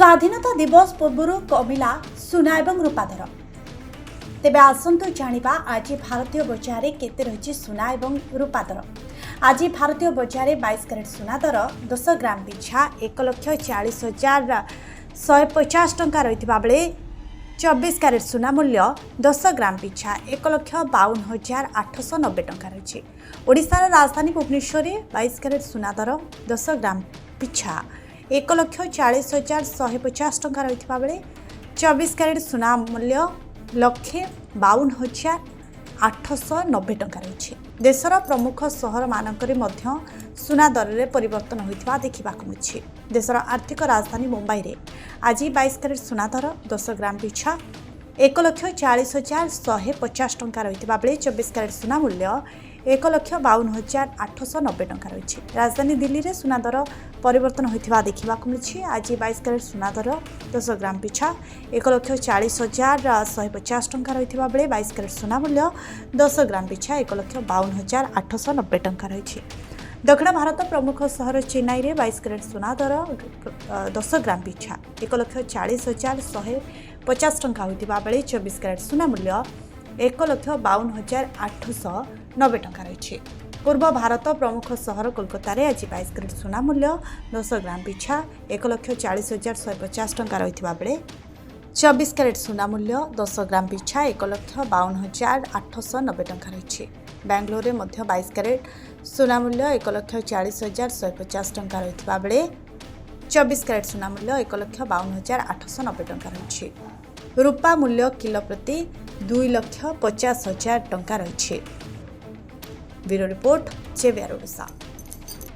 स्वाधीनता दिवस पूर्व कमिला सुना एवं रूपा दर। तेबे आसंतु जानिबा आज भारतीय बजार केते रही सुना एवं रूपा दर। आज भारतीय बजार 22 कैरेट सुना दर 10 ग्राम पिछा 1,40,150 टंका रही बेले 24 कैरेट सुना मूल्य 10 ग्राम पिछा 1,52,890 टंका रही। ओडिशार राजधानी भुवनेश्वर 22 कैरेट सुना दर 10 ग्राम पिछा 1,40,150 टंका रही बेले 24 कैरेट सुना मूल्य 1,52,890 टंका रही। देशर प्रमुख सहर मानकरे मध्य सुना दर में परिवर्तन होता देखा मिली। देशर आर्थिक राजधानी मुंबई में आज 22 कैरेट सुना दर 10 ग्राम पिछा 1,40,150 टंका रही बेले 24 कैरेट सुना मूल्य 1,52,890 टंका रही। राजधानी दिल्ली में सुना दर परिवर्तन होता देखा मिली। आज 22 कैरेट सुना दर 10 ग्राम पिछा 1,40,150 टंका रही बेले 22 कैरेट सुना मूल्य 10 ग्राम पिछा 1,52,890 टंका रही। दक्षिण भारत प्रमुख सहर चेन्नई में 22 कैरेट सुना दर 10 ग्राम पिछा 1,40,150 टंका होता बेले 24 कैरेट सुना मूल्य 1,52,890 टंका रही। पूर्व भारत प्रमुख सहर कोलकाता रे आज 22 कैरेट सुना मूल्य 10 ग्राम पिछा 1,40,150 टंका रही बेले 24 कैरेट सुना मूल्य 10 ग्राम पिछा 1,52,890 टंका रही। बेंगलोर में 22 कैरेट सुना मूल्य 1,40,150 टंका रही बेले 24 कैरेट सुना मूल्य 1,52,890 टंका रही। रूपा मूल्य किलो प्रति 2,50,000 टंका रही। Bureau report JBR Odisha.